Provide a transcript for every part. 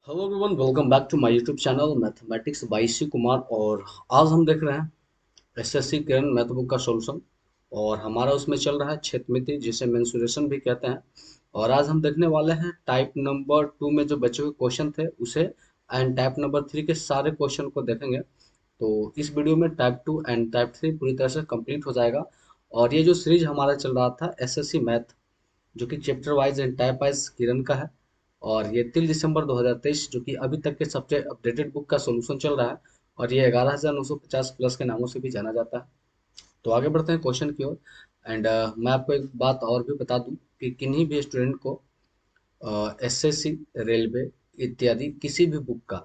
Hello everyone, welcome back to my YouTube channel mathematics by C Kumar. और आज हम देख रहे हैं एसएससी किरण मैथ बुक का सॉल्यूशन। और हमारा उसमें चल रहा है क्षेत्रमिति, जिसे मेंसुरेशन भी कहते हैं। और आज हम देखने वाले हैं टाइप नंबर 2 में जो बचे हुए क्वेश्चन थे उसे, एंड टाइप नंबर 3 के सारे क्वेश्चन को देखेंगे। तो इस वीडियो में टाइप 2 एंड टाइप 3 पूरी तरह से कंप्लीट हो जाएगा। और ये जो सीरीज हमारा चल रहा था एसएससी मैथ, जो कि chapter wise and type wise Kiran का है, और ये 3 दिसंबर 2023 जो कि अभी तक के सबसे अपडेटेड बुक का सॉल्यूशन चल रहा है। और ये 11,950 प्लस के नामों से भी जाना जाता है। तो आगे बढ़ते हैं क्वेश्चन की ओर। एंड मैं आपको एक बात और भी बता दूं कि किन्हीं भी स्टूडेंट को एसएससी, रेलवे इत्यादि किसी भी बुक का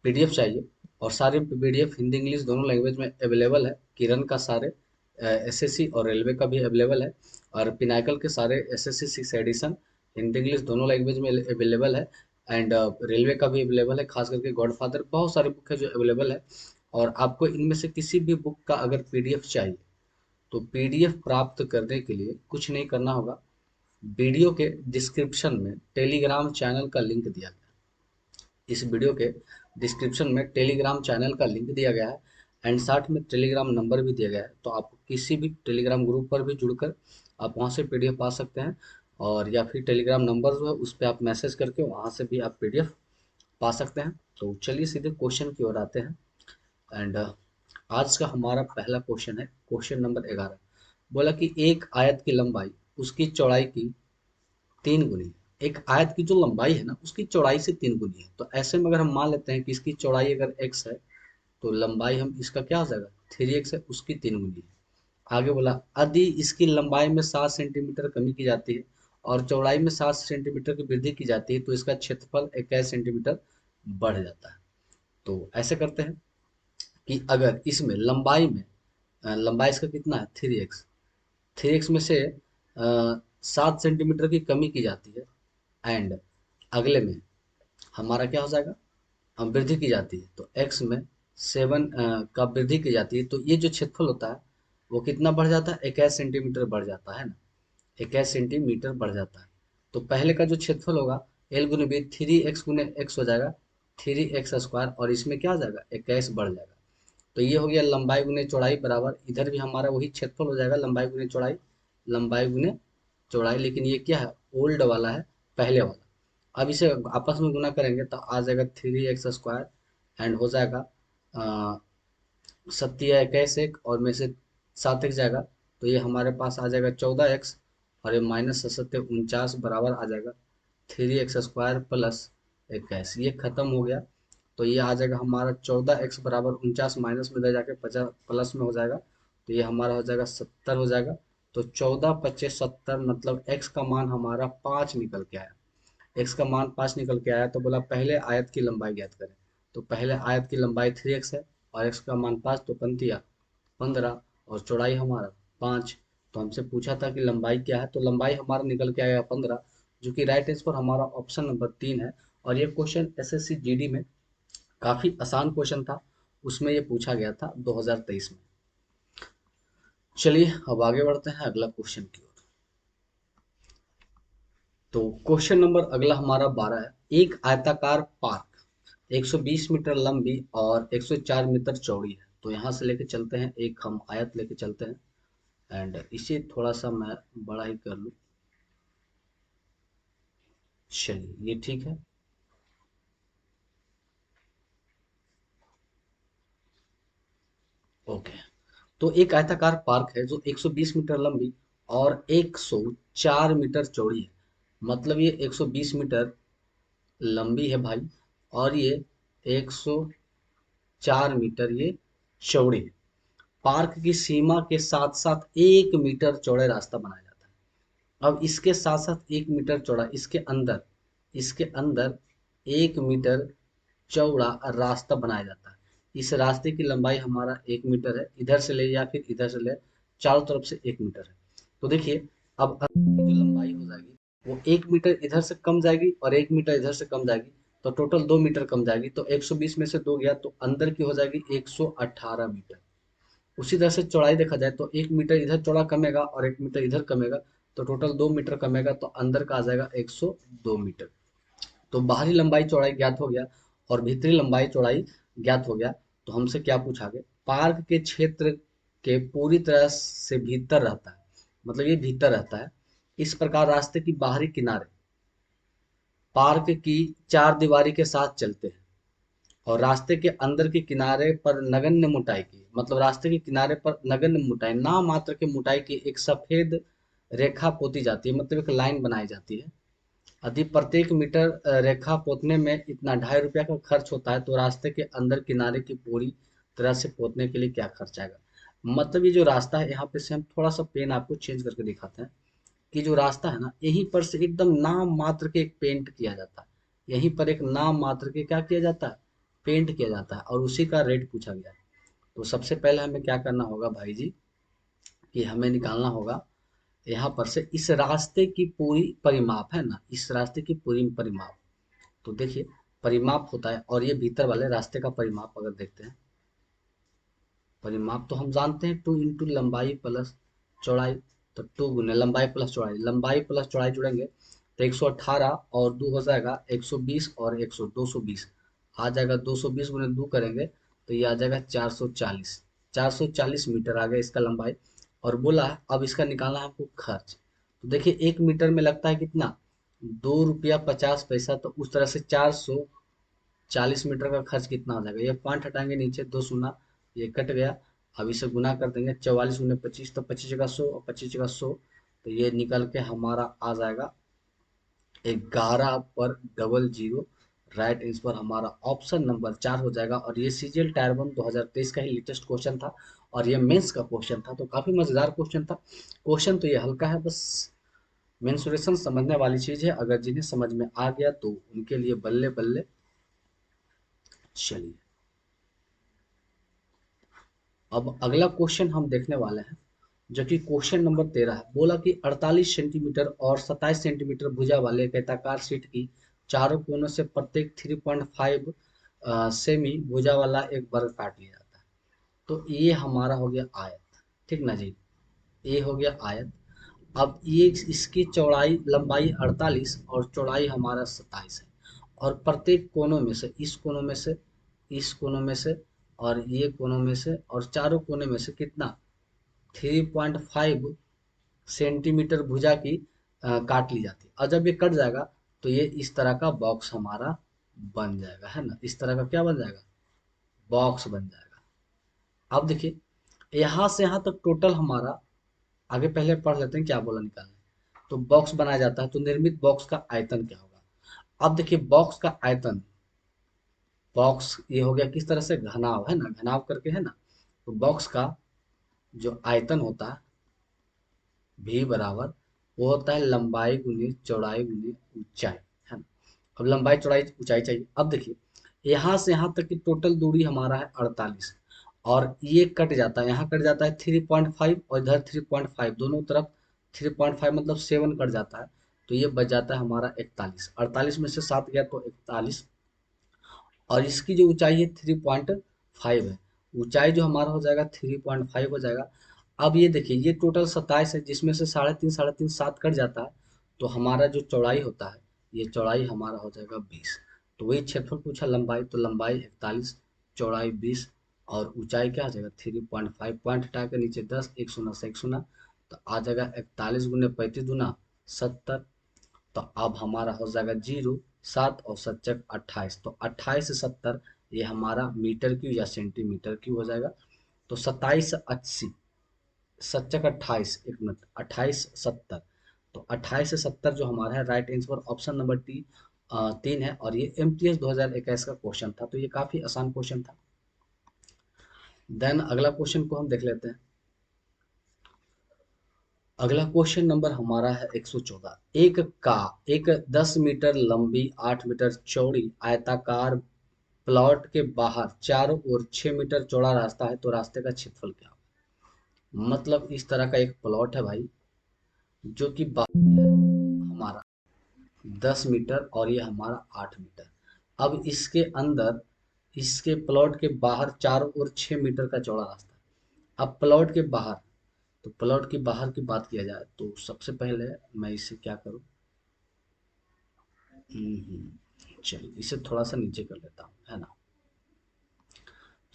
पीडीएफ चाहिए, और सारे पीडीएफ हिंदी इंग्लिश दोनों लैंग्वेज में अवेलेबल है। किरण का सारे एसएससी और रेलवे का भी अवेलेबल है, और पिनाकल के सारे एसएससी 6 एडिशन हिंदी इंग्लिश दोनों लैंग्वेज में अवेलेबल है। एंड रेलवे का भी अवेलेबल है, खास करके गॉडफादर, बहुत सारे बुक है जो अवेलेबल है। और आपको इनमें से किसी भी बुक का अगर पीडीएफ चाहिए तो पीडीएफ प्राप्त करने के लिए कुछ नहीं करना होगा। वीडियो के डिस्क्रिप्शन में टेलीग्राम चैनल का लिंक दिया गया है। इस वीडियो के डिस्क्रिप्शन में टेलीग्राम चैनल का लिंक दिया गया है, एंड साथ में टेलीग्राम नंबर भी दिया गया है। तो आप किसी भी टेलीग्राम ग्रुप पर भी जुड़कर आप वहां से पीडीएफ पा सकते हैं। और या फिर टेलीग्राम नंबर जो है उस पर आप मैसेज करके वहां से भी आप पीडीएफ पा सकते हैं। तो चलिए सीधे क्वेश्चन की ओर आते हैं। एंड आज का हमारा पहला क्वेश्चन है क्वेश्चन नंबर 11। बोला कि एक आयत की लंबाई उसकी चौड़ाई की 3 गुनी है। एक आयत की जो लंबाई है ना उसकी चौड़ाई से 3 गुनी है। तो ऐसे में अगर हम मान लेते हैं कि इसकी चौड़ाई अगर x है, तो लंबाई हम इसका क्या हो जाएगा, 3x है, उसकी 3 गुनी है। आगे बोला यदि इसकी लंबाई में 7 सेंटीमीटर कमी की जाती है और चौड़ाई में 7 सेंटीमीटर की वृद्धि की जाती है, तो इसका क्षेत्रफल 21 सेंटीमीटर बढ़ जाता है। तो ऐसे करते हैं कि अगर इसमें लंबाई में लंबाई इसका कितना है, 3x, 3x में से 7 सेंटीमीटर की कमी की जाती है, एंड अगले में हमारा क्या हो जाएगा, वृद्धि की जाती है, तो x में 7 का वृद्धि की जाती है, तो ये जो क्षेत्रफल होता है वो कितना बढ़ जाता है, 21 सेंटीमीटर बढ़ जाता है ना, 21 सेंटीमीटर बढ़ जाता है। तो पहले का जो क्षेत्रफल होगा एल गुने बी, 3x गुने एक्स हो जाएगा, 3x² और इसमें क्या आ जाएगा, 21 बढ़ जाएगा। तो ये हो गया लंबाई गुने चौड़ाई बराबर, इधर भी हमारा वही क्षेत्रफल हो जाएगा, लंबाई गुने चौड़ाई, लंबाई गुने चौड़ाई, लेकिन ये क्या है, ओल्ड वाला है, पहले वाला। अब इसे आपस में गुना करेंगे तो आ जाएगा 3x², एंड हो जाएगा सत्या 21 और में से 7x जाएगा, तो ये हमारे पास आ जाएगा 14x, और ये माइनस 49 बराबर आ जाएगा 3x² प्लस 21। ये खत्म हो गया, तो ये आ जाएगा हमारा 14x बराबर 49 माइनस में दे जाके 50 प्लस में हो जाएगा, तो ये हमारा हो जाएगा 70 हो जाएगा। तो 14×5 = 70, मतलब x का मान हमारा 5 निकल के आया। x का मान 5 निकल के आया, तो बोला पहले आयत की लंबाई ज्ञात करें। तो पहले आयत की लंबाई 3x है, और x का मान 5, तो पंतिया 15, और चौड़ाई हमारा 5। तो हमसे पूछा था कि लंबाई क्या है, तो लंबाई हमारा निकल के आया 15, जो कि राइट आंसर हमारा ऑप्शन नंबर 3 है। और ये क्वेश्चन एसएससी जीडी में काफी आसान क्वेश्चन था, उसमें ये पूछा गया था 2023 में। चलिए अब आगे बढ़ते हैं अगला क्वेश्चन की ओर। तो क्वेश्चन नंबर अगला हमारा 12 है। एक आयताकार पार्क 120 मीटर लंबी और 104 मीटर चौड़ी है। तो यहाँ से लेके चलते हैं, एक हम आयत लेके चलते हैं, एंड इसे थोड़ा सा मैं बड़ा ही कर लूँ। चलिए ये ठीक है। ओके। तो एक आयताकार पार्क है जो 120 मीटर लंबी और 104 मीटर चौड़ी है। मतलब ये 120 मीटर लंबी है भाई, और ये 104 मीटर ये चौड़ी है। पार्क की सीमा के साथ साथ 1 मीटर चौड़े रास्ता बनाया जाता है। अब इसके साथ साथ 1 मीटर चौड़ा, इसके अंदर 1 मीटर चौड़ा रास्ता बनाया जाता है। इस रास्ते की लंबाई हमारा 1 मीटर है, इधर से ले या फिर इधर से ले, चारों तरफ से 1 मीटर है। तो देखिए, अब अंदर की जो लंबाई हो जाएगी वो 1 मीटर इधर से कम जाएगी और 1 मीटर इधर से कम जाएगी, तो टोटल 2 मीटर कम जाएगी। तो 120 में से 2 गया तो अंदर की हो जाएगी 118 मीटर। उसी तरह से चौड़ाई देखा जाए तो 1 मीटर इधर चौड़ा कमेगा और 1 मीटर इधर कमेगा, तो टोटल 2 मीटर कमेगा, तो अंदर का आ जाएगा 102 मीटर। तो बाहरी लंबाई चौड़ाई ज्ञात हो गया और भीतरी लंबाई चौड़ाई ज्ञात हो गया। तो हमसे क्या पूछा गया, पार्क के क्षेत्र के पूरी तरह से भीतर रहता है, मतलब ये भीतर रहता है। इस प्रकार रास्ते की बाहरी किनारे पार्क की चार दीवारी के साथ चलते हैं और रास्ते के अंदर के किनारे पर नगण्य मोटाई की, मतलब रास्ते के किनारे पर नगण्य मोटाई, नाम मात्र के मोटाई की एक सफेद रेखा पोती जाती है, मतलब एक लाइन बनाई जाती है। यदि प्रत्येक मीटर रेखा पोतने में इतना ₹2.5 का खर्च होता है तो रास्ते के अंदर किनारे की पूरी तरह से पोतने के लिए क्या खर्च आएगा। मतलब ये जो रास्ता है, यहाँ पे से हम थोड़ा सा पेन आपको चेंज करके दिखाते हैं कि जो रास्ता है ना, यहीं पर से एकदम नाम मात्र के एक पेंट किया जाता है। यहीं पर एक नाम मात्र के क्या किया जाता है, पेंट किया जाता है और उसी का रेट पूछा गया है। तो सबसे पहले हमें क्या करना होगा भाई जी, कि हमें निकालना होगा यहाँ पर से इस रास्ते की पूरी परिमाप है ना, इस रास्ते की पूरी परिमाप। तो देखिए, परिमाप होता है और ये भीतर वाले रास्ते का परिमाप अगर देखते हैं, परिमाप तो हम जानते हैं 2 × लंबाई प्लस चौड़ाई। तो 2 × लंबाई प्लस चौड़ाई, लंबाई प्लस चौड़ाई जुड़ेंगे तो 118 और 2 हो जाएगा 120 और 100 220 आ जाएगा। 220 × 2 करेंगे तो ये आ जाएगा 440। 440 मीटर आ गया इसका लंबाई। और बोला है अब इसका निकालना है आपको खर्च। तो देखिए 1 मीटर में लगता है कितना, ₹2.50। तो उस तरह से 440 मीटर का खर्च कितना हो जाएगा, ये पॉइंट हटाएंगे नीचे, 2 शून्य ये कट गया। अब इसे गुना कर देंगे, 44 × 25 तो 25 जगह 100 और 25 जगह 100। तो ये निकल के हमारा आ जाएगा 11 पर डबल जीरो। राइट आंसर हमारा ऑप्शन नंबर 4 हो जाएगा। और ये सीजीएल टायर 1 2023 का ही लेटेस्ट क्वेश्चन था और ये मेंस का क्वेश्चन था, तो काफी मजेदार क्वेश्चन था। क्वेश्चन तो ये हल्का है, बस मेंसुरेशन समझने वाली चीज है, अगर जिन्हें समझ में आ गया तो उनके लिए बल्ले बल्ले। चलिए, अब अगला क्वेश्चन हम देखने वाले हैं, जो कि क्वेश्चन नंबर 13 है। बोला कि 48 सेंटीमीटर और 27 सेंटीमीटर भुजा वाले एक आयताकार शीट की चारों कोनों से प्रत्येक 3.5 सेमी भुजा वाला एक वर्ग काट लिया जाता है। तो ये हमारा हो गया आयत, ठीक ना जी, ये हो गया आयत। अब ये इसकी चौड़ाई लंबाई 48 और चौड़ाई हमारा 27 है। और प्रत्येक कोनों में से, इस कोनों में से, इस कोनों में से और ये कोनों में से और चारों कोने में से कितना, 3.5 सेंटीमीटर भुजा की काट ली जाती है। और जब ये कट जाएगा तो ये इस तरह का बॉक्स हमारा बन जाएगा, है ना, इस तरह का क्या बन जाएगा, बॉक्स बन जाएगा। अब देखिए, यहाँ से यहाँ तक टोटल हमारा, आगे पहले पढ़ लेते हैं क्या बोला निकालने। तो बॉक्स बनाया जाता है तो निर्मित बॉक्स का आयतन क्या होगा। अब देखिए बॉक्स का आयतन, बॉक्स ये हो गया किस तरह से, घनाव है ना, घनाव करके है ना। तो बॉक्स का जो आयतन होता है भी बराबर, वो होता है लंबाई गुनी चौड़ाई गुनी ऊंचाई, है ना। अब लंबाई चौड़ाई ऊंचाई चाहिए। अब देखिए यहाँ से यहाँ तक की टोटल दूरी हमारा है 48 और ये कट जाता है, यहाँ कट जाता है 3.5 और इधर 3.5, दोनों तरफ 3.5 मतलब 7 कट जाता है। तो ये बच जाता है हमारा 41, 48 में से 7 गया तो 41। और इसकी जो ऊंचाई है 3.5 है, ऊंचाई जो हमारा हो जाएगा 3.5 हो जाएगा। अब ये देखिए ये टोटल 27 है, जिसमें से 3.5 7 कट जाता है। तो हमारा जो चौड़ाई होता है, ये चौड़ाई हमारा हो जाएगा 20। तो वही क्षेत्रफल पूछा लंबाई, तो लंबाई 41, चौड़ाई 20 और ऊंचाई क्या आ जाएगा 3.5, पॉइंट हटा के नीचे 10, एक शून्य से एक शून्य। तो आ जाएगा 41 गुने 35 दूना 70। तो अब हमारा हो जाएगा 0 7 और 7 × 28, तो 28 से 70 ये हमारा मीटर क्यूब या सेंटीमीटर क्यूब हो जाएगा। तो 27 80, 7 × 28, एक मिनट, 28 70। तो 28 से 70 जो हमारा है, right answer option number T 3 है। और ये एमटीएस 2021 का क्वेश्चन था, तो ये काफी आसान क्वेश्चन था। देन अगला क्वेश्चन को हम देख लेते हैं। अगला क्वेश्चन नंबर हमारा है 114। एक 10 मीटर लंबी 8 मीटर चौड़ी आयताकार प्लॉट के बाहर चारों ओर 6 मीटर चौड़ा रास्ता है, तो रास्ते का क्षेत्रफल क्या होगा। मतलब इस तरह का एक प्लॉट है भाई, जो कि बाहर है हमारा 10 मीटर और ये हमारा 8 मीटर। अब इसके अंदर, इसके प्लॉट के बाहर चारों ओर 6 मीटर का चौड़ा रास्ता है। अब प्लॉट के बाहर, तो प्लॉट के बाहर की बात किया जाए तो सबसे पहले मैं इसे क्या करूं, चलिए इसे थोड़ा सा नीचे कर लेता हूँ, है ना।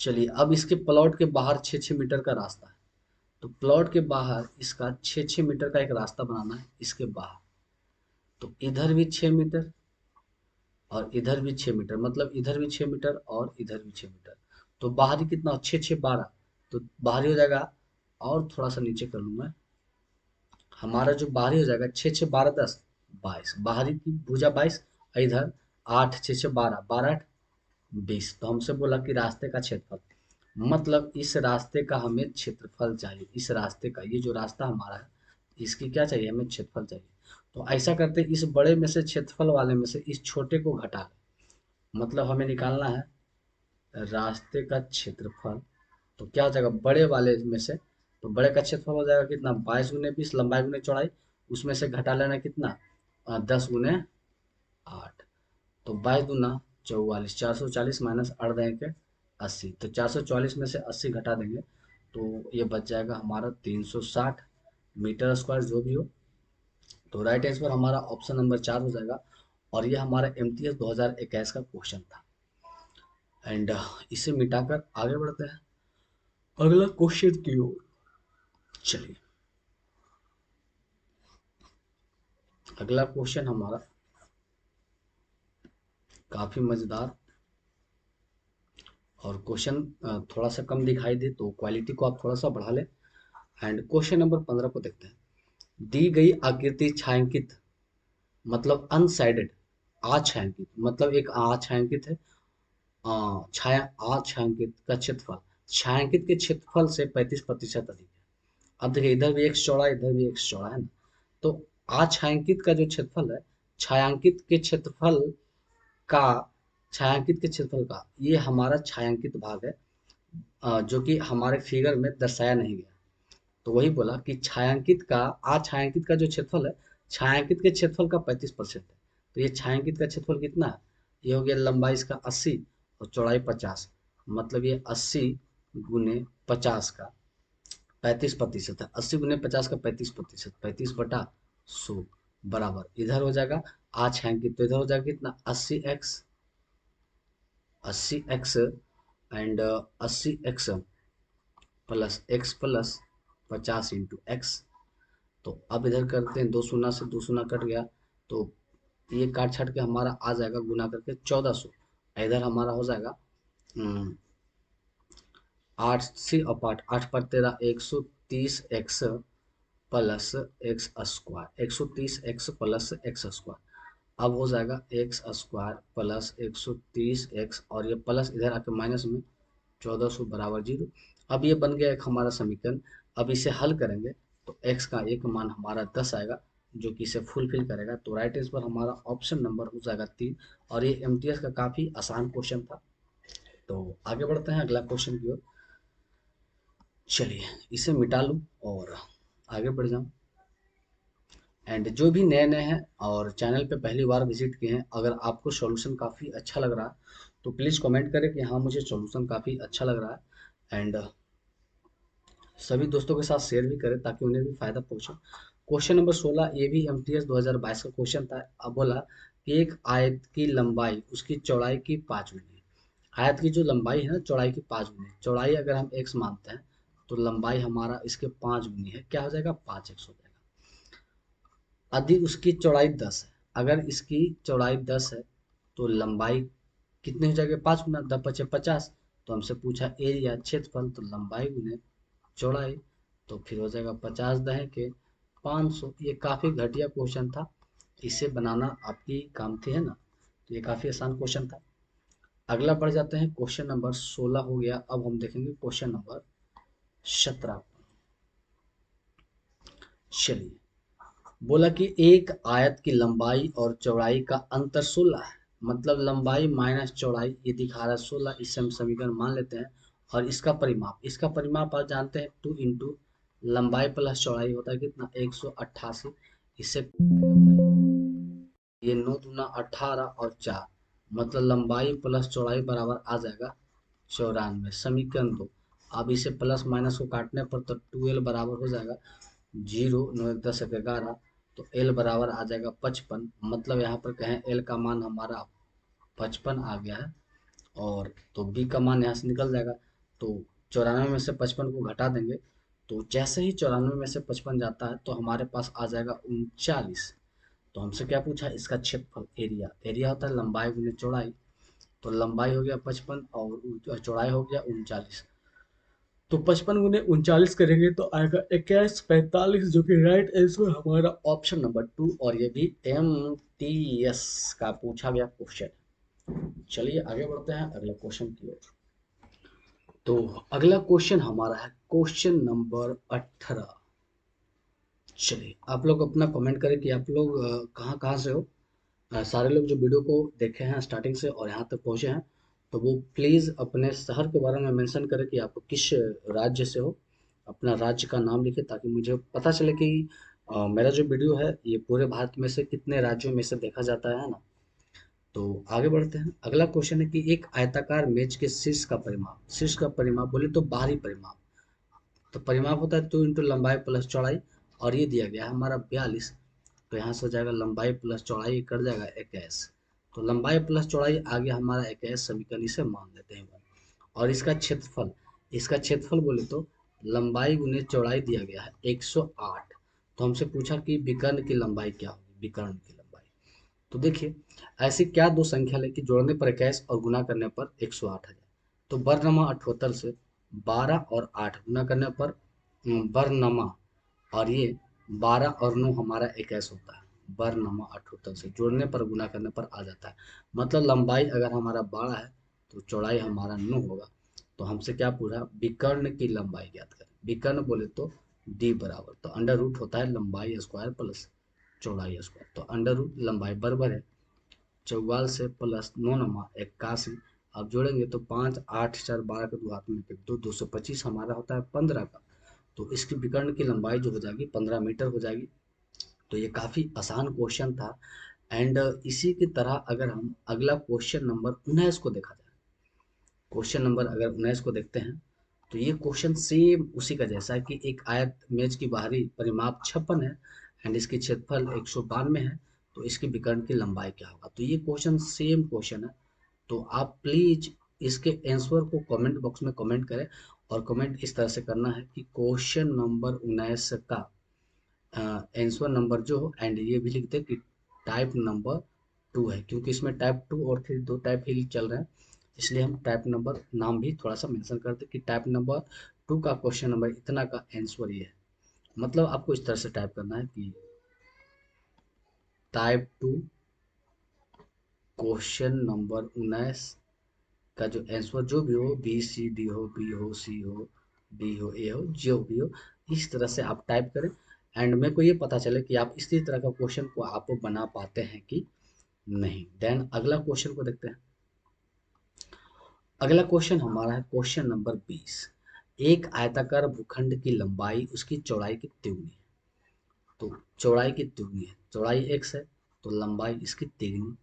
चलिए अब इसके प्लॉट के बाहर 6-6 मीटर का रास्ता है। तो प्लॉट के बाहर इसका 6-6 मीटर का एक रास्ता बनाना है इसके बाहर। तो इधर भी 6 मीटर और इधर भी 6 मीटर, मतलब इधर भी 6 मीटर और इधर भी 6 मीटर। तो बाहरी कितना, 6 6 12। तो बाहरी हो जाएगा, और थोड़ा सा नीचे कर लूँ मैं। हमारा जो बाहरी हो जाएगा 6 6 12 10 22, बाहरी की भुजा 22, इधर 8 6 6 12 12 8 20। तो हमसे बोला कि रास्ते का क्षेत्रफल, मतलब इस रास्ते का हमें क्षेत्रफल चाहिए। इस रास्ते का, ये जो रास्ता हमारा है, इसकी क्या चाहिए, हमें क्षेत्रफल चाहिए। तो ऐसा करते हैं, इस बड़े में से, क्षेत्रफल वाले में से इस छोटे को घटा लें। मतलब हमें निकालना है रास्ते का क्षेत्रफल। तो क्या हो जाएगा, बड़े वाले में से, तो बड़े का क्षेत्रफल हो जाएगा कितना, 22 × 20, लंबाई गुने चौड़ाई। उसमें से घटा लेना कितना, 10 × 8। तो 22 दूना 44, 440 माइनस 8×1 80। तो 444 में से 80 घटा देंगे तो ये बच जाएगा हमारा 360 मीटर स्क्वायर, जो भी हो। तो राइट आंसर हमारा ऑप्शन नंबर 4 हो जाएगा। और ये हमारा एमटीएस 2021 का क्वेश्चन था। एंड इसे मिटाकर आगे बढ़ते हैं अगला क्वेश्चन की ओर। चलिए अगला क्वेश्चन हमारा काफी मजेदार, और क्वेश्चन थोड़ा सा कम दिखाई दे तो क्वालिटी को आप थोड़ा सा बढ़ा लें। एंड क्वेश्चन नंबर 15 को देखते हैं। दी गई आकृति छायांकित, मतलब अनसाइडेड, अछायांकित, मतलब एक अछायांकित है, छाया अछायांकित का क्षेत्रफल छायांकित के क्षेत्रफल से 35% अधिक है। अब देखिए, इधर भी एक चौड़ा, इधर भी एक चौड़ा, है ना। तो अछायांकित का जो क्षेत्रफल है, छायांकित के क्षेत्रफल का छायांकित के क्षेत्रफल का, ये हमारा छायांकित भाग है, जो कि हमारे फिगर में दर्शाया नहीं गया। तो वही बोला कि छायांकित का, अछायांकित का जो क्षेत्रफल है, छायांकित के क्षेत्रफल का 35% है। तो ये छायांकित का क्षेत्रफल कितना है, ये हो गया लंबाई इसका 80 और चौड़ाई 50, मतलब ये 80 × 50 का 35% है। 80 × 50 का 35%, 35/100 बराबर इधर हो जाएगा अछायांकित। तो इधर हो जाएगा कितना, 80x, 80x and 80x plus x plus 50 × x। तो अब इधर करते हैं, 2 शून्य से 2 शून्य कट गया, तो ये काट छाट के हमारा आ जाएगा गुना करके 1400। इधर हमारा हो जाएगा 8 से 8, 8 पर 13, 130x plus x square, 130x plus x square. अब हो जाएगा एक्स स्क्वायर प्लस 130x, और ये प्लस इधर आके माइनस में 1400 बराबर 0। अब ये बन गया एक हमारा समीकरण। अब इसे हल करेंगे तो x का एक मान हमारा 10 आएगा, जो कि इसे फुलफिल करेगा। तो राइट आंसर हमारा ऑप्शन नंबर हो जाएगा 3। और ये एमटीएस का काफी आसान क्वेश्चन था। तो आगे बढ़ते हैं अगला क्वेश्चन की ओर। चलिए इसे मिटा लूँ और आगे बढ़ जाऊँ। एंड जो भी नए नए हैं और चैनल पे पहली बार विजिट किए हैं, अगर आपको सॉल्यूशन काफ़ी अच्छा लग रहा है तो प्लीज़ कमेंट करें कि हाँ, मुझे सॉल्यूशन काफ़ी अच्छा लग रहा है। एंड सभी दोस्तों के साथ शेयर भी करें ताकि उन्हें भी फायदा पहुंचे। क्वेश्चन नंबर 16, ये भी एमटीएस 2022 का क्वेश्चन था। अब बोला कि एक आयत की लंबाई उसकी चौड़ाई की 5 गुनी। आयत की जो लंबाई है ना, चौड़ाई की 5 गुनी। चौड़ाई अगर हम x मानते हैं तो लंबाई हमारा इसके 5 गुनी है, क्या हो जाएगा, 5x हो जाएगा। यदि उसकी चौड़ाई 10 है, अगर इसकी चौड़ाई 10 है तो लंबाई कितनी हो जाएगी, 5 गुना 10×5 = 50। तो हमसे पूछा एरिया, क्षेत्रफल, तो लंबाई गुने चौड़ाई, तो फिर हो जाएगा 50×500। ये काफ़ी घटिया क्वेश्चन था, इसे बनाना आपकी काम थी, है ना। तो ये काफ़ी आसान क्वेश्चन था। अगला बढ़ जाते हैं, क्वेश्चन नंबर 16 हो गया। अब हम देखेंगे क्वेश्चन नंबर 17। चलिए, बोला कि एक आयत की लंबाई और चौड़ाई का अंतर 16 है, मतलब लंबाई माइनस चौड़ाई ये दिखा रहा है 16। इससे हम समीकरण मान लेते हैं। और इसका परिमाप आप जानते हैं, 2 × लंबाई प्लस चौड़ाई होता है कितना, 188। इससे ये 9 × 2 = 18 और 4, मतलब लंबाई प्लस चौड़ाई बराबर आ जाएगा 94। समीकरण 2। अब इसे प्लस माइनस को काटने पर तो 2l बराबर हो जाएगा 0, 9 × 10 = 11। तो l बराबर आ जाएगा 55, मतलब यहाँ पर कहें l का मान हमारा 55 आ गया है, और तो बी का मान यहाँ से निकल जाएगा। तो 94 में से 55 को घटा देंगे, तो जैसे ही 94 में से 55 जाता है तो हमारे पास आ जाएगा 39। तो हमसे क्या पूछा, इसका क्षेत्रफल, एरिया। एरिया होता है लंबाई गुने चौड़ाई। तो लंबाई हो गया 55 और चौड़ाई हो गया 39। तो 55 गुने 39 करेंगे तो आएगा 2145, जो कि राइट आंसर हमारा ऑप्शन नंबर 2, और ये भी MTS का पूछा गया क्वेश्चन। चलिए आगे बढ़ते हैं अगले क्वेश्चन की ओर। तो अगला क्वेश्चन हमारा है क्वेश्चन नंबर 18। चलिए आप लोग अपना कमेंट करें कि आप लोग कहाँ कहाँ से हो। सारे लोग जो वीडियो को देखे हैं स्टार्टिंग से और यहाँ तक पहुँचे हैं, तो वो प्लीज़ अपने शहर के बारे में मेंशन करें कि आप किस राज्य से हो। अपना राज्य का नाम लिखें ताकि मुझे पता चले कि मेरा जो वीडियो है ये पूरे भारत में से कितने राज्यों में से देखा जाता है ना। तो आगे बढ़ते हैं। अगला क्वेश्चन है कि एक आयताकार मेज के शीर्ष का परिमाप, शीर्ष का परिमाप बोले तो बाहरी परिमाप। तो परिमाप होता है 2 इंटू लंबाई प्लस चौड़ाई, और ये दिया गया है हमारा 42। तो यहाँ से हो जाएगा लंबाई प्लस चौड़ाई कट जाएगा 21। तो लंबाई प्लस चौड़ाई आ गया हमारा 21, समीकरण इसे मान लेते हैं। और इसका क्षेत्रफल, इसका क्षेत्रफल बोले तो लंबाई गुने चौड़ाई दिया गया है 108। तो हमसे पूछा कि विकर्ण की लंबाई क्या होगी, विकर्ण की लंबाई। तो देखिए ऐसी क्या दो संख्या लें कि जोड़ने पर 21 और गुना करने पर 108 आ जाए। तो बरनमा 78 से 12 और 8 गुना करने पर बरनमा, और ये 12 और 9 हमारा 21 होता है। बरनमा 78 से जोड़ने पर गुना करने पर आ जाता है। मतलब लंबाई अगर हमारा 12 है तो चौड़ाई हमारा 9 होगा। तो हमसे क्या पूछा, विकर्ण की लंबाई ज्ञात करें। विकर्ण बोले तो डी बराबर, तो अंडर रूट होता है लंबाई स्क्वायर प्लस चौड़ाई स्क्वायर। तो अंडर रूट लंबाई बराबर है 44 से प्लस 9 नमा 81। आप जोड़ेंगे तो 5 8 4 12 का 2 हाथ में दो, 225 हमारा होता है 15 का। तो इसकी विकर्ण की लंबाई जो हो जाएगी 15 मीटर हो जाएगी। तो ये काफ़ी आसान क्वेश्चन था। एंड इसी की तरह अगर हम अगला क्वेश्चन नंबर 19 को देखा जाए, क्वेश्चन नंबर अगर 19 को देखते हैं, तो ये क्वेश्चन सेम उसी का जैसा है कि एक आयत मेज की बाहरी परिमाप 56 है एंड इसकी क्षेत्रफल 192 है। तो इसकी विकर्ण की लंबाई क्या होगा। तो ये क्वेश्चन सेम क्वेश्चन है। तो आप प्लीज इसके आंसर को कमेंट बॉक्स में कमेंट करें, और कमेंट इस तरह से करना है कि क्वेश्चन नंबर 19 का आंसर नंबर जो हो, एंड ये भी लिख दे कि टाइप नंबर 2 है, क्योंकि इसमें टाइप 2 और फिर दो टाइप ही चल रहे हैं। इसलिए हम टाइप नंबर नाम भी थोड़ा सा मेंशन करते कि टाइप नंबर 2 का क्वेश्चन नंबर इतना का आंसर ये है। मतलब आपको इस तरह से टाइप करना है कि टाइप 2 क्वेश्चन नंबर 19 का जो आंसर जो भी हो, बी सी डी हो, बी हो, सी हो, डी हो, ए हो, जो भी हो, इस तरह से आप टाइप करें। एंड मेरे को ये पता चले कि आप इसी तरह का क्वेश्चन को आप बना पाते हैं कि नहीं। देन अगला क्वेश्चन को देखते हैं। अगला क्वेश्चन हमारा है क्वेश्चन नंबर 20। एक आयताकार भूखंड की लंबाई उसकी चौड़ाई की तिगुनी है। तो चौड़ाई की तिगुनी है, चौड़ाई x है, तो लंबाई इसकी तिगुनी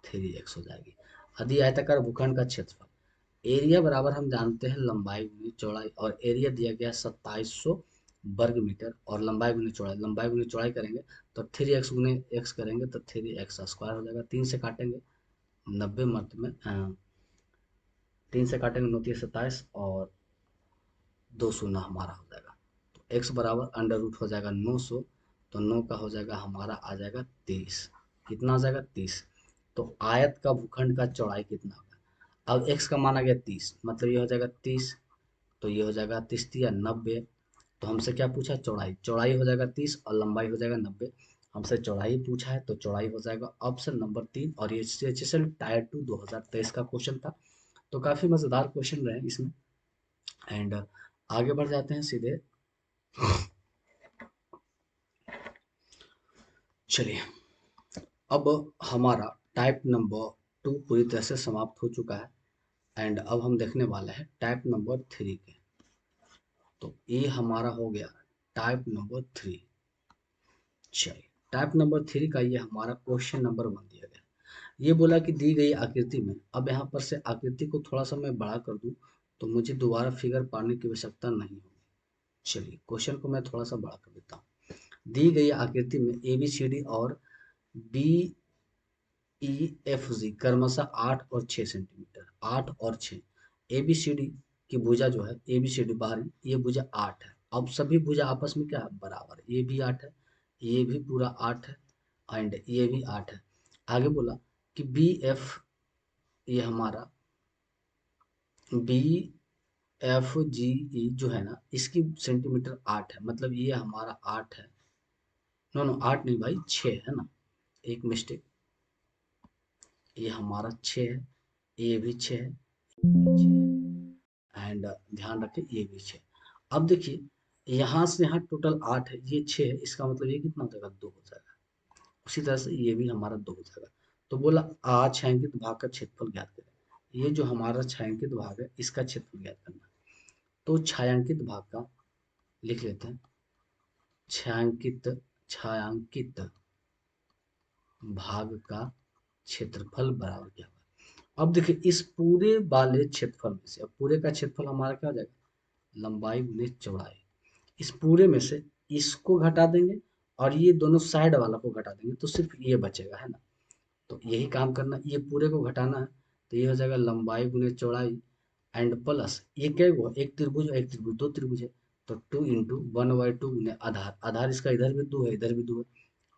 3x हो जाएगी। यदि आयताकार भूखंड का क्षेत्रफल, एरिया बराबर हम जानते हैं लंबाई गुनी चौड़ाई, और एरिया दिया गया 2700 वर्ग मीटर, और लंबाई गुनी चौड़ाई, लंबाई गुनी चौड़ाई करेंगे तो 3x गुने x करेंगे तो 3x स्क्वायर हो जाएगा। 3 से काटेंगे 90 मत में 3 से काटेंगे 9 × 27 और 2 शून्य हमारा हो जाएगा। तो x बराबर अंडर रूट हो जाएगा 900। तो 9 का हो जाएगा हमारा आ जाएगा 30। कितना आ जाएगा 30। तो आयत का भूखंड का चौड़ाई कितना होगा। अब x का मान आ गया 30, मतलब ये हो जाएगा 30। तो ये हो जाएगा 30 या 90। तो हमसे क्या पूछा, चौड़ाई, चौड़ाई हो जाएगा 30 और लंबाई हो जाएगा 90। हमसे चौड़ाई पूछा है तो चौड़ाई हो जाएगा ऑप्शन नंबर 3, और ये टायर 2 2023 का क्वेश्चन था। तो काफ़ी मज़ेदार क्वेश्चन रहे इसमें। एंड आगे बढ़ जाते हैं सीधे। चलिए अब हमारा टाइप नंबर 2 पूरी तरह से समाप्त हो चुका है, एंड अब हम देखने वाले हैं टाइप नंबर 3 के। तो ये हमारा हो गया टाइप नंबर 3। चलिए टाइप नंबर 3 का ये हमारा क्वेश्चन नंबर 1 दिया गया। ये बोला कि दी गई आकृति में, अब यहाँ पर से आकृति को थोड़ा सा मैं बड़ा कर दूं तो मुझे दोबारा फिगर पाने की आवश्यकता नहीं होगी। चलिए क्वेश्चन को मैं थोड़ा सा बड़ा कर देता हूँ। दी गई आकृति में ए बी सी डी और बी EFG क्रमशः 8 और 6 सेंटीमीटर, 8 और 6। ABCD की भुजा जो है, ABCD बाहरी, ये भुजा 8 है। अब सभी भुजा आपस में क्या है, बराबर है। ये भी 8 है, ये भी पूरा 8 है, एंड ये भी 8 है। आगे बोला कि BF, ये हमारा BFGE जो है ना, इसकी सेंटीमीटर 8 है, मतलब ये हमारा 8 है। नो नो 8 नहीं भाई, 6 है ना, एक मिस्टेक। ये हमारा 6 है, ये भी 6 है, एंड ध्यान रखें ये भी 6। अब देखिए यहाँ से यहाँ टोटल 8 है, ये 6 है, इसका मतलब ये कितना हो जाएगा, 2 हो जाएगा। उसी तरह से ये भी हमारा 2 हो जाएगा। तो बोला छायांकित भाग का क्षेत्रफल ज्ञात करें। ये जो हमारा छायांकित भाग है, इसका क्षेत्रफल ज्ञात करना है। तो छायांकित भाग का लिख लेते हैं, छायांकित छायांकित भाग का क्षेत्रफल बराबर क्या होगा। अब देखिए इस पूरे वाले क्षेत्रफल में से, अब पूरे का क्षेत्रफल हमारा क्या हो जाएगा, लंबाई गुने चौड़ाई। इस पूरे में से इसको घटा देंगे और ये दोनों साइड वाला को घटा देंगे, तो सिर्फ ये बचेगा, है ना। तो यही काम करना, ये पूरे को घटाना है। तो ये हो जाएगा लंबाई गुने चौड़ाई एंड प्लस ये क्या हुआ, एक त्रिभुज और एक त्रिभुज, दो त्रिभुज है। तो 2 × 1/2 गुने आधार, आधार इसका इधर भी 2 है, इधर भी 2 है।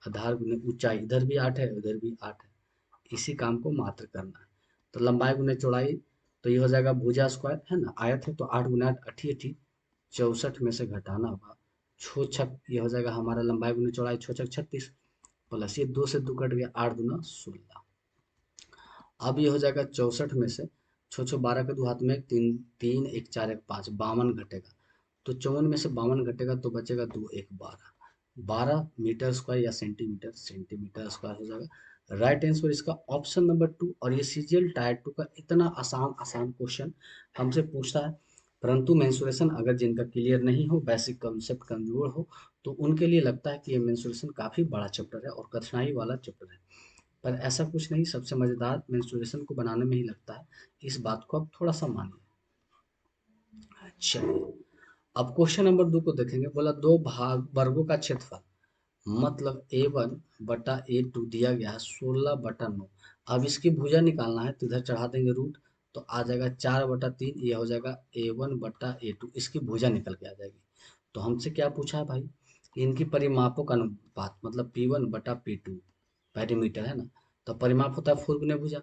आधार गुने ऊंचाई, इधर भी 8 है, उधर भी 8 है। इसी काम को मात्र करना है। तो लंबाई गुने चौड़ाई, तो ये हो जाएगा भुजा स्क्वायर, है ना, आयत है तो 8 गुना 8 अठी 64 में से घटाना होगा। छो छक, ये हो जाएगा हमारा लंबाई गुने चौड़ाई, छो छक 36, प्लस ये 2 से 2 कट गया, 8 दूना 16। अब ये हो जाएगा 64 में से छो छो 12 के 2 हाथ में, 3 3 1 4 1 5, 52 घटेगा। तो 54 में से 52 घटेगा तो बचेगा 2 1 12, 12 मीटर स्क्वायर या सेंटीमीटर, सेंटीमीटर स्क्वायर हो जाएगा। राइट आंसर इसका ऑप्शन नंबर 2। और ये सीजीएल टायर 2 का इतना आसान आसान क्वेश्चन हमसे पूछता है, परंतु मेंसुरेशन अगर जिनका क्लियर नहीं हो, बेसिक कंसेप्ट कमजोर हो, तो उनके लिए लगता है कि ये मेंसुरेशन काफ़ी बड़ा चैप्टर है और कठिनाई वाला चैप्टर है। पर ऐसा कुछ नहीं, सबसे मज़ेदार मेंस्ट्रुएशन को बनाने में ही लगता है। इस बात को आप थोड़ा सा मानिए। चलिए अब क्वेश्चन नंबर 2 को देखेंगे। बोला दो भाग वर्गों का क्षेत्रफल, मतलब A1/A2 दिया गया है 16/9। अब इसकी भुजा निकालना है, तो इधर चढ़ा देंगे रूट, तो आ जाएगा 4/3। ये हो जाएगा A1/A2, इसकी भुजा निकल के आ जाएगी। तो हमसे क्या पूछा है भाई, कि इनकी परिमापों का अनुपात, मतलब P1/P2, पेरीमीटर है ना। तो परिमाप होता है 4 गुने भुजा,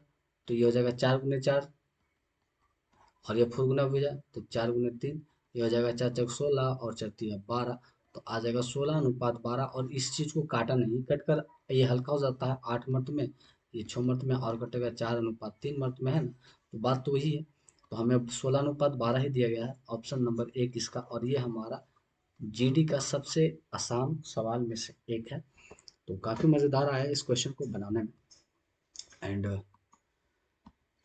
तो ये हो जाएगा 4 × 4, और ये 4 गुना भुजा तो 4 × 3, ये हो जाएगा 4 × 4 = 16 और 4 × 3 = 12। तो आ जाएगा 16:12। और इस चीज़ को काटा नहीं, कट कर ये हल्का हो जाता है 8 मर्त में, ये 6 मर्त में, और कटेगा 4:3 मर्त में, है ना। तो बात तो वही है। तो हमें 16:12 ही दिया गया है, ऑप्शन नंबर 1 इसका। और ये हमारा जीडी का सबसे आसान सवाल में से एक है। तो काफ़ी मज़ेदार आया इस क्वेश्चन को बनाने में। एंड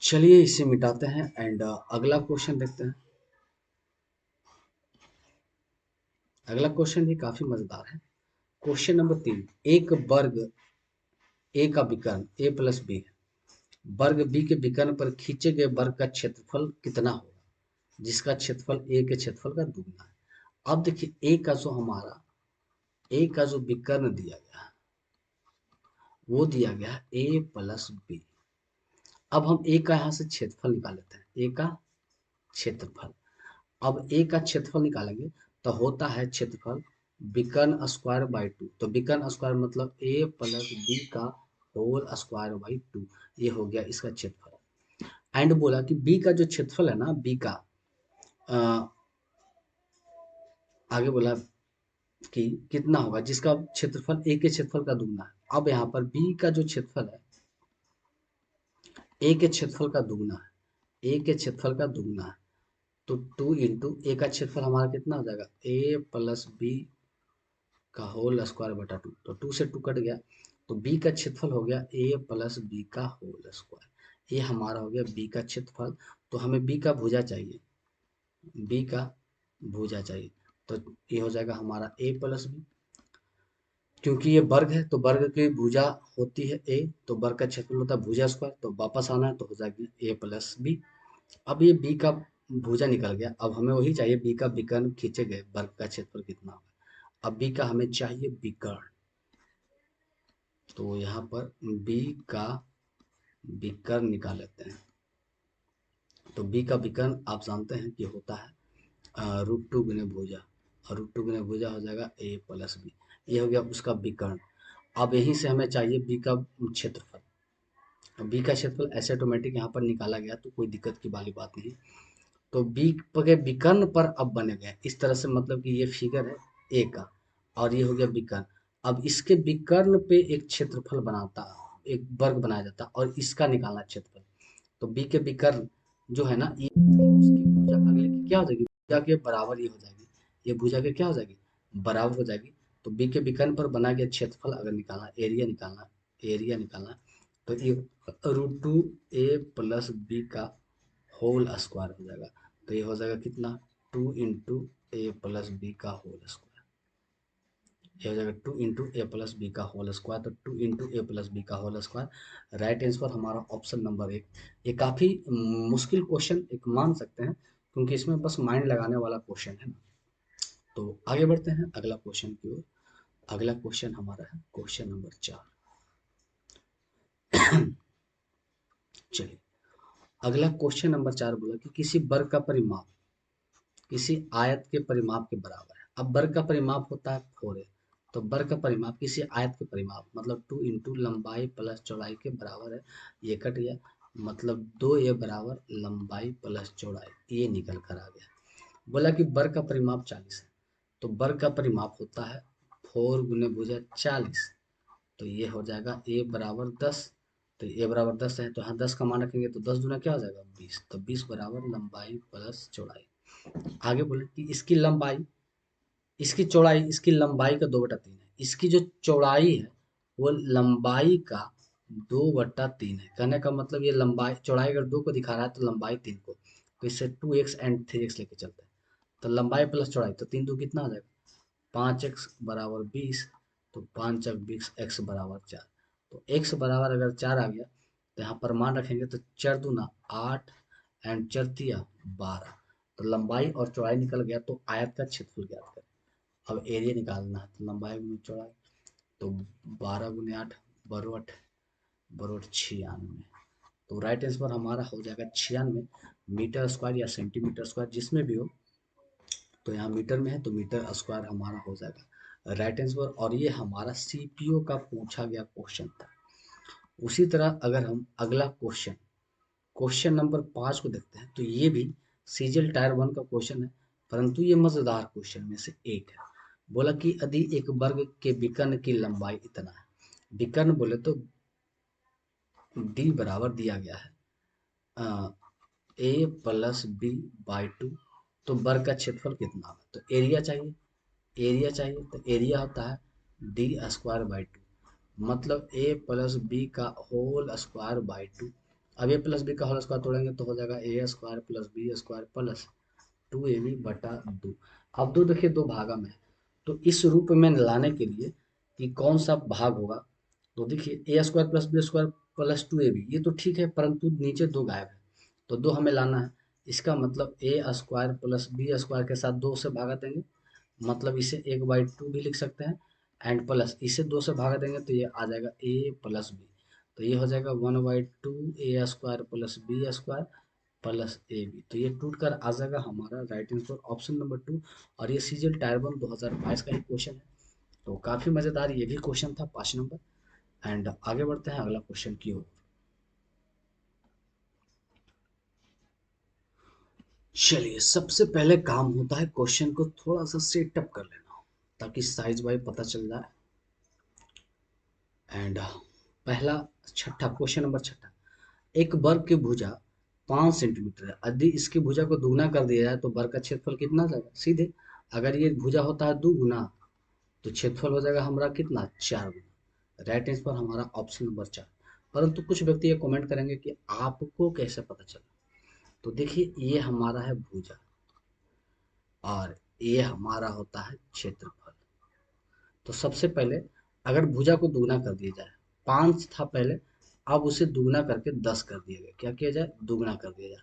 चलिए इसे मिटाते हैं एंड अगला क्वेश्चन देखते हैं। अगला क्वेश्चन भी काफी मजेदार है। क्वेश्चन नंबर 3, एक वर्ग ए का विकर्ण ए प्लस बी है। वर्ग बी के विकर्ण पर खींचे गए वर्ग का क्षेत्रफल कितना होगा, जिसका क्षेत्रफल ए के क्षेत्रफल का दुगना है। अब देखिए ए का जो हमारा, ए का जो विकर्ण दिया गया है, वो दिया गया है ए प्लस बी। अब हम ए का यहाँ से क्षेत्रफल निकाल लेते हैं, ए का क्षेत्रफल। अब ए का क्षेत्रफल निकालेंगे तो होता है क्षेत्रफल विकर्ण स्क्वायर बाई 2। तो विकर्ण स्क्वायर मतलब ए प्लस बी का होल स्क्वायर बाई 2, ये हो गया इसका क्षेत्रफल। एंड बोला कि बी का जो क्षेत्रफल है ना, बी का अ, आगे बोला कि कितना होगा, जिसका क्षेत्रफल ए के क्षेत्रफल का दुगना है। अब यहाँ पर बी का जो क्षेत्रफल है, ए के क्षेत्रफल का दुगना है, ए के क्षेत्रफल का दुगना है। तो 2 × ए का क्षेत्रफल हमारा कितना हो जाएगा, ए प्लस बी का होल स्क्वायर बटा 2। तो 2 से 2 कट गया, तो बी का क्षेत्रफल हो गया ए प्लस बी का होल स्क्वायर। ये हमारा हो गया बी का क्षेत्रफल। तो हमें बी का भुजा चाहिए, बी का भुजा चाहिए। तो ये हो जाएगा हमारा ए प्लस बी। क्योंकि ये वर्ग है तो वर्ग की भुजा होती है ए, तो वर्ग का क्षेत्रफल होता है भुजा स्क्वायर। तो वापस आना है तो हो जाएगी ए प्लस बी। अब ये बी का भुजा निकल गया, अब हमें वही चाहिए, बी का विकर्ण खींचे गए वर्ग का क्षेत्रफल कितना होगा। अब बी का हमें चाहिए विकर्ण, तो यहाँ पर बी का विकर्ण निकाल लेते हैं। तो बी का विकर्ण आप जानते हैं कि होता है √2 गुने भुजा, और √2 गुने भुजा हो जाएगा a प्लस बी। ये हो गया उसका विकर्ण। अब यहीं से हमें चाहिए बी का क्षेत्रफल। बी का क्षेत्रफल ऐसे ऑटोमेटिक यहाँ पर निकाला गया, तो कोई दिक्कत की वाली बात नहीं। तो बी के विकर्ण पर अब बने गए इस तरह से, मतलब कि ये फिगर है ए का और ये हो गया विकर्ण। अब इसके विकर्ण पे एक क्षेत्रफल बनाता, एक वर्ग बनाया जाता और इसका निकालना क्षेत्रफल। तो बी के विकर्ण जो है ना, ये उसकी भुजा अगले की क्या हो जाएगी, भुजा के बराबर ये हो जाएगी, ये भुजा के क्या हो जाएगी, बराबर हो जाएगी। तो बी के विकर्ण पर बना गया क्षेत्रफल अगर निकालना, एरिया निकालना, तो ये √2a प्लस बी का होल स्क्वायर हो जाएगा। तो ये हो जाएगा कितना, 2 × a प्लस बी का होल स्क्वायर। ये हो जाएगा 2 × a प्लस बी का होल स्क्वायर। तो 2 × a प्लस बी का होल स्क्वायर। राइट आंसर हमारा ऑप्शन नंबर 1। ये काफ़ी मुश्किल क्वेश्चन एक मान सकते हैं, क्योंकि इसमें बस माइंड लगाने वाला क्वेश्चन है ना। तो आगे बढ़ते हैं अगला क्वेश्चन की ओर। अगला क्वेश्चन हमारा है क्वेश्चन नंबर 4। चलिए, अगला क्वेश्चन नंबर 4 बोला कि किसी वर्ग का परिमाप किसी आयत के परिमाप के बराबर है। अब वर्ग का परिमाप होता है 4a, तो वर्ग का परिमाप किसी आयत के परिमाप मतलब 2 × लंबाई प्लस चौड़ाई के बराबर है। ये कट गया, मतलब 2a बराबर लंबाई प्लस चौड़ाई, ये निकल कर आ गया। बोला कि वर्ग का परिमाप 40 है, तो वर्ग का परिमाप होता है 4 गुने भुजा 40। तो ये हो जाएगा a बराबर 10। तो a बराबर 10 है, तो यहाँ 10 का मान रखेंगे तो 10 दूना क्या हो जाएगा 20। तो 20 बराबर लंबाई प्लस चौड़ाई। आगे बोले कि इसकी लंबाई, इसकी चौड़ाई, इसकी लंबाई का 2/3 है। इसकी जो चौड़ाई है वो लंबाई का 2/3 है। कहने का मतलब ये लंबाई, चौड़ाई अगर 2 को दिखा रहा है तो लंबाई 3 को, तो इससे 2x एंड 3x लेके चलते हैं। तो लंबाई प्लस चौड़ाई, तो 3 2 कितना आ जाएगा, 5x बराबर 20। तो 5 × 20 x बराबर 4। तो x बराबर अगर 4 आ गया तो यहाँ पर मान रखेंगे तो 4 दूना 8 एंड 4 तिया 12। तो लंबाई और चौड़ाई निकल गया। तो आयत का क्षेत्रफल ज्ञात करें। अब एरिया निकालना है, तो लंबाई गुनी चौड़ाई, तो 12 × 8 बरोट बरोट 96। तो राइट आंसर हमारा हो जाएगा 96 मीटर स्क्वायर या सेंटीमीटर स्क्वायर, जिसमें भी हो। तो यहाँ मीटर में है तो मीटर स्क्वायर हमारा हो जाएगा राइट आंसर। और ये हमारा सीपीओ का पूछा गया क्वेश्चन था। उसी तरह अगर हम अगला क्वेश्चन, क्वेश्चन नंबर 5 को देखते हैं, तो ये भी सीजीएल टायर 1 का क्वेश्चन है, परंतु ये मजेदार क्वेश्चन में से एक है। बोला कि यदि एक वर्ग के विकर्ण की लंबाई इतना है, विकर्ण बोले तो डी बराबर दिया गया है ए प्लस बी बाई 2। तो वर्ग का क्षेत्रफल कितना है, तो एरिया चाहिए, तो एरिया होता है डी स्क्वायर बाई 2, मतलब ए प्लस बी का होल स्क्वायर बाई 2। अब ए प्लस बी का होल स्क्वायर तोड़ेंगे तो हो जाएगा A square plus B square plus 2ab बटा 2। अब दो देखिए दो भागा में है, तो इस रूप में लाने के लिए कि कौन सा भाग होगा, तो देखिए A square plus B square plus 2ab, ये तो ठीक है, परंतु नीचे 2 गायब है, तो 2 हमें लाना है। इसका मतलब ए स्क्वायर प्लस बी स्क्वायर के साथ 2 से भागा देंगे, मतलब इसे 1/2 भी लिख सकते हैं, एंड प्लस इसे 2 से भागा देंगे तो ये आ जाएगा ए प्लस बी। तो ये हो जाएगा 1/2 A square plus B square plus A B. तो ये टूट कर आ जाएगा हमारा राइट आंसर ऑप्शन नंबर 2। और ये सीजीएल टायर 1 2022 का ही क्वेश्चन है। तो काफ़ी मज़ेदार ये भी क्वेश्चन था 5 नंबर। एंड आगे बढ़ते हैं अगला क्वेश्चन की ओर। चलिए, सबसे पहले काम होता है क्वेश्चन को थोड़ा सा सेटअप कर लेना, ताकि साइज वाइज पता चल जाए। एंड पहला छठा क्वेश्चन नंबर छठा, एक वर्ग की भुजा 5 सेंटीमीटर है। यदि इसकी भुजा को दुगना कर दिया जाए तो वर्ग का क्षेत्रफल कितना जाएगा, सीधे अगर ये भुजा होता है 2 गुना, तो क्षेत्रफल हो जाएगा हमारा कितना, 4 गुना। राइट आंसर हमारा ऑप्शन नंबर 4। परंतु कुछ व्यक्ति ये कमेंट करेंगे कि आपको कैसे पता चला। तो देखिए, ये हमारा है भुजा और ये हमारा होता है क्षेत्रफल। तो सबसे पहले अगर भुजा को दुगना कर दिया जाए, 5 था पहले, अब उसे दुगना करके 10 कर दिया गया। क्या किया जाए, दुगना कर दिया जाए।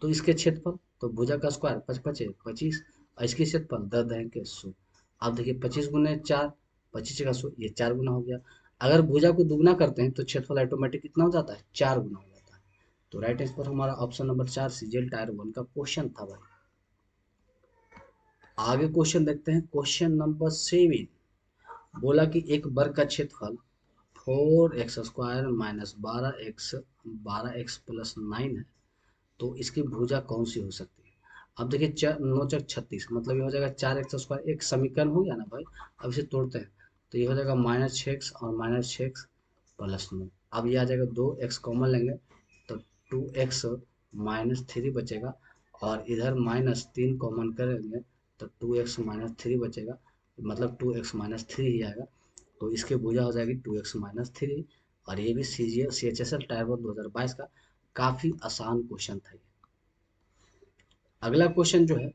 तो इसके क्षेत्रफल, तो भुजा का स्क्वायर 5 5 25, और इसके क्षेत्रफल 10 10 के 100। अब देखिए 25 गुने 4, 25 का 100, ये 4 गुना हो गया। अगर भुजा को दुगना करते हैं तो क्षेत्रफल ऑटोमेटिक कितना हो जाता है, 4 गुना हो जाता है। तो राइट आंसर हमारा ऑप्शन नंबर 4 सीजीएल टायर 1 का क्वेश्चन था भाई। आगे क्वेश्चन देखते हैं, क्वेश्चन नंबर 7। बोला कि एक वर्ग का क्षेत्रफल 4x² माइनस 12x प्लस 9 है, तो इसकी भुजा कौन सी हो सकती है। अब देखिए 9 × 36 मतलब ये हो जाएगा 4x², एक समीकरण हो गया ना भाई। अब इसे तोड़ते हैं तो ये हो जाएगा -6x और -6x प्लस 9। अब ये आ जाएगा 2x कॉमन लेंगे तो 2x -3 बचेगा, और इधर -3 कॉमन करेंगे तो 2x - 3 बचेगा, मतलब 2x - 3 ही आएगा। तो इसकी भुजा हो जाएगी 2x - 3। और ये भी CHSL टायर 1 2022 का काफ़ी आसान क्वेश्चन था ये। अगला क्वेश्चन जो है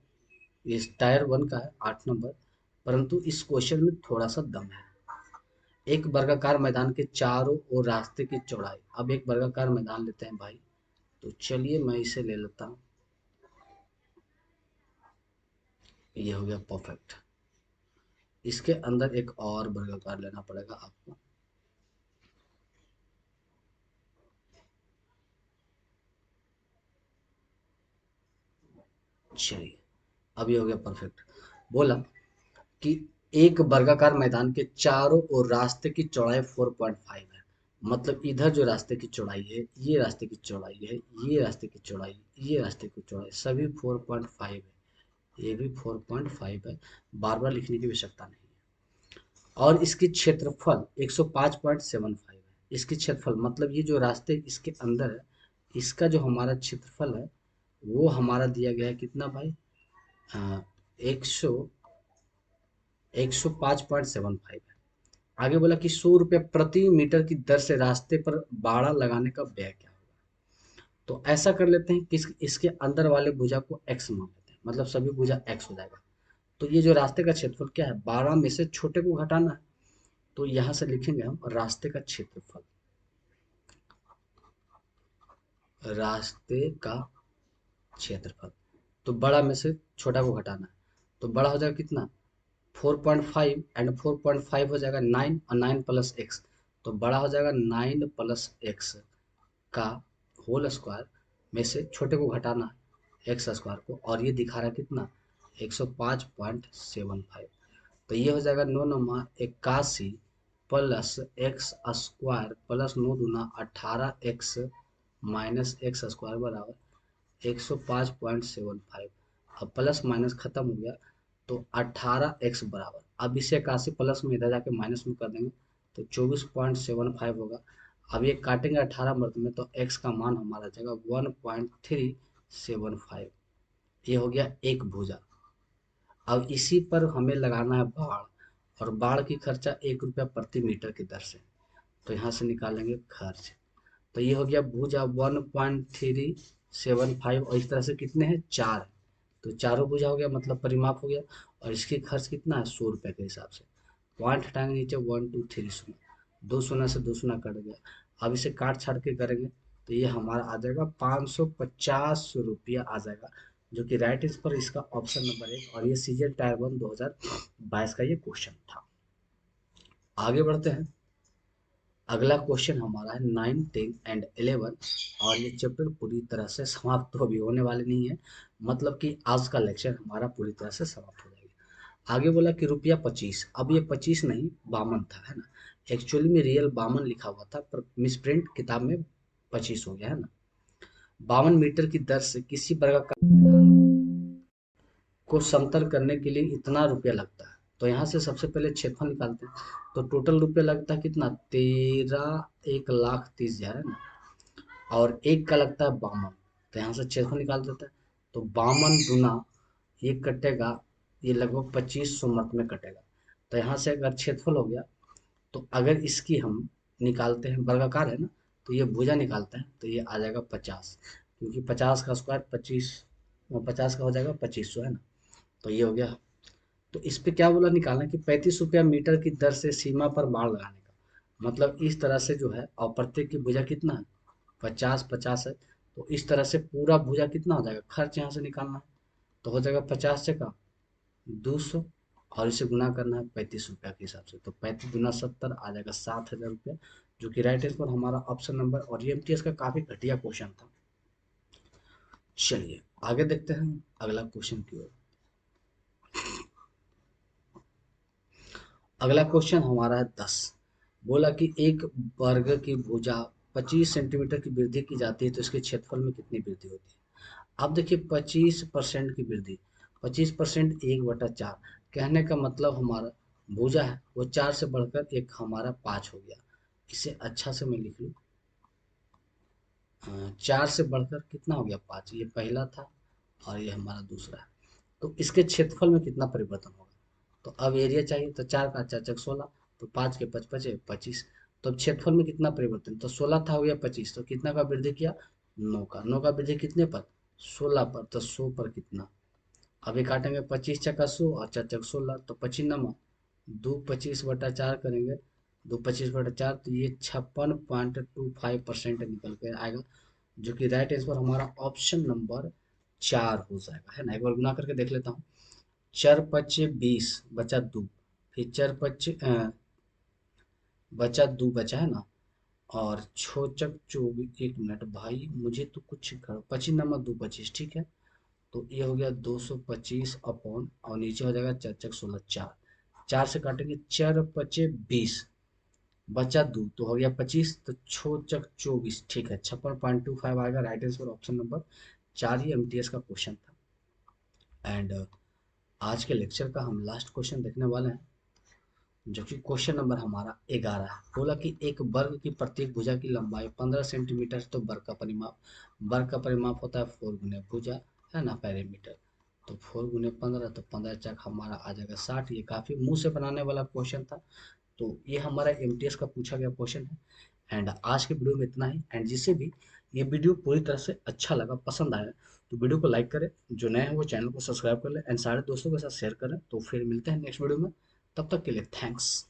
इस टायर 1 का है 8 नंबर, परंतु इस क्वेश्चन में थोड़ा सा दम है। एक वर्गाकार मैदान के चारों ओर रास्ते की चौड़ाई, अब एक वर्गाकार मैदान लेते हैं भाई, तो चलिए मैं इसे ले लेता हूँ। ये हो गया परफेक्ट। इसके अंदर एक और वर्गाकार लेना पड़ेगा आपको। चलिए अब ये हो गया परफेक्ट। बोला कि एक वर्गाकार मैदान के चारों ओर रास्ते की चौड़ाई 4.5 है। मतलब इधर जो रास्ते की चौड़ाई है, ये रास्ते की चौड़ाई है, ये रास्ते की चौड़ाई, ये रास्ते की चौड़ाई, सभी 4.5 है। ये भी 4.5 है, बार बार लिखने की आवश्यकता नहीं है। और इसकी क्षेत्रफल 105.75 है। इसकी क्षेत्रफल मतलब ये जो रास्ते इसके अंदर है, इसका जो हमारा क्षेत्रफल है वो हमारा दिया गया है कितना भाई, एक सौ 105.75 है। आगे बोला कि 100 रुपये प्रति मीटर की दर से रास्ते पर बाड़ा लगाने का व्यय क्या होगा। तो ऐसा कर लेते हैं कि इसके अंदर वाले भुजा को x मान लेते हैं, मतलब सभी भुजा x हो जाएगा। तो ये जो रास्ते का क्षेत्रफल क्या है, 12 में से छोटे को घटाना है। तो यहाँ से लिखेंगे हम रास्ते का क्षेत्रफल, रास्ते का क्षेत्रफल। तो बड़ा में से छोटा को घटाना है, तो बड़ा हो जाएगा कितना, 4.5 एंड 4.5 हो जाएगा 9, और 9 प्लस एक्स, तो बड़ा हो जाएगा 9 प्लस एक्स का होल स्क्वायर में से छोटे को घटाना है एक्स स्क्वायर को, और ये दिखा रहा है कितना, 105.75। तो ये हो जाएगा 9×9 = 81 plus x square plus 9×2 = 18x minus x square बराबर 105.75। अब प्लस माइनस खत्म हो गया, तो 18x बराबर, अब इसे 81 प्लस में इधर जाके माइनस में कर देंगे तो 24.75 होगा। अब ये काटेंगे 18 मर्द में तो x का मान हमारा जाएगा 1.375। ये हो गया एक भुजा। अब इसी पर हमें लगाना है बाढ़, और बाढ़ की खर्चा 1 रुपया प्रति मीटर की दर से। तो यहाँ से निकालेंगे खर्च, तो ये हो गया भुजा 1.375, और इस तरह से कितने हैं, 4। तो चारों भुजा हो गया, मतलब परिमाप हो गया। और इसकी खर्च कितना है, 100 रुपये के हिसाब से। पॉइंट हटाएंगे नीचे, 1 2 3 शून्य, 2 शून्य से 2 शून्य कट गया। अब इसे काट छाट के करेंगे तो ये हमारा आ जाएगा 550 रुपया आ जाएगा, जो कि राइट इस पर इसका ऑप्शन नंबर 1। और ये सीजन टायर 1 2022 का ये क्वेश्चन था। आगे बढ़ते हैं। अगला क्वेश्चन हमारा है 9, 10 एंड 11, और ये चैप्टर पूरी तरह से समाप्त तो अभी होने वाले नहीं है, मतलब कि आज का लेक्चर हमारा पूरी तरह से समाप्त हो जाएगा। आगे बोला कि ₹25, अब ये 25 नहीं 52 था, है ना। एक्चुअली में रियल 52 लिखा हुआ था, पर मिसप्रिंट किताब में 25 हो गया, है ना। 52 मीटर की दर से किसी वर्गाकार को समतल करने के लिए इतना रुपया लगता है। तो यहाँ से सबसे पहले क्षेत्रफल निकालते हैं, तो टोटल रुपया लगता है कितना, 13,1,30,000, है ना। और एक का लगता है 52, तो यहाँ से क्षेत्रफल निकाल देते हैं। तो 52 गुना ये कटेगा, ये लगभग 2500 मत में कटेगा। तो यहाँ से अगर क्षेत्रफल हो गया, तो अगर इसकी हम निकालते हैं, वर्गाकार है ना, तो ये भुजा निकालते हैं तो ये आ जाएगा 50, क्योंकि 50 का स्क्वायर 25, 50 का हो जाएगा 2500, है ना। तो ये हो गया। तो इस पे क्या बोला, निकालना कि 35 रुपया मीटर की दर से सीमा पर बाड़ लगाने का, मतलब इस तरह से जो है, और प्रत्येक की भुजा कितना है, 50 है। तो इस तरह से पूरा भुजा कितना हो जाएगा, खर्च यहाँ से निकालना है। तो हो जाएगा 50 से का 200, और इसे गुना करना है 35 रुपया के हिसाब से। तो 35 × 70 आ जाएगा 7,000 रुपया, जो कि राइट आंसर हमारा ऑप्शन नंबर। और ये एमटीएस का काफी घटिया क्वेश्चन था। चलिए आगे देखते हैं अगला क्वेश्चन की ओर। अगला क्वेश्चन हमारा है 10। बोला कि एक वर्ग की भुजा 25 सेंटीमीटर की वृद्धि की जाती है तो इसके क्षेत्रफल में कितनी वृद्धि होती है। अब देखिए 25% की वृद्धि, 25% 1/4, कहने का मतलब हमारा भुजा है वो 4 से बढ़कर एक हमारा 5 हो गया। इसे अच्छा से मैं लिख लूँ, 4 से बढ़कर कितना हो गया 5, ये पहला था और ये हमारा दूसरा है। तो इसके क्षेत्रफल में कितना परिवर्तन होगा। तो अब एरिया चाहिए, तो 4 का 4 × 16, तो 5 के 5 बचे 25। तो अब क्षेत्रफल में कितना परिवर्तन, तो 16 था हो गया 25, तो कितना का वृद्धि किया 9 का। 9 का वृद्धि कितने पर 16 पर, तो 100 पर कितना। अभी काटेंगे 25 × 100 और 4 × 16, तो 25 नमा 2 25/4 करेंगे, 2 25/4, तो ये 56.25% निकल के आएगा, जो कि राइट आंसर हमारा ऑप्शन नंबर 4 हो जाएगा, है ना। एक बार गुना करके देख लेता हूँ। 4 × 5 = 20 बचा 2, फिर 4 × 5 बचा 2 बचा, है ना। और 6 × 4 = 24, 1 मिनट भाई मुझे तो कुछ 25 नंबर 2 25, ठीक है। तो ये हो गया 225 अपॉन, और नीचे हो जाएगा 4 × 16 4, 4 से काटेंगे 4 × 5 = 20, बचा 2 तो हो गया 25, तो 6 × 24, ठीक है 56.25 आएगा राइट आंसर ऑप्शन नंबर 4। ही एमटीएस का क्वेश्चन था। एंड आज के लेक्चर का हम लास्ट क्वेश्चन देखने वाले हैं, जो कि क्वेश्चन नंबर हमारा 11 है। बोला कि एक वर्ग की प्रत्येक भुजा की लंबाई 15 सेंटीमीटर, तो वर्ग का परिमाप होता है 4 गुने भुजा, है ना, पेरीमीटर। तो 4 × 15, तो 15 × 4 हमारा आ जाएगा 60। ये काफी मुंह से बनाने वाला क्वेश्चन था। तो ये हमारा एमटीएस का पूछा गया क्वेश्चन है। एंड आज के वीडियो में इतना ही। एंड जिसे भी ये वीडियो पूरी तरह से अच्छा लगा, पसंद आया, तो वीडियो को लाइक करें, जो नए हैं वो चैनल को सब्सक्राइब कर लें, एंड सारे दोस्तों के साथ शेयर करें। तो फिर मिलते हैं नेक्स्ट वीडियो में, तब तक के लिए थैंक्स।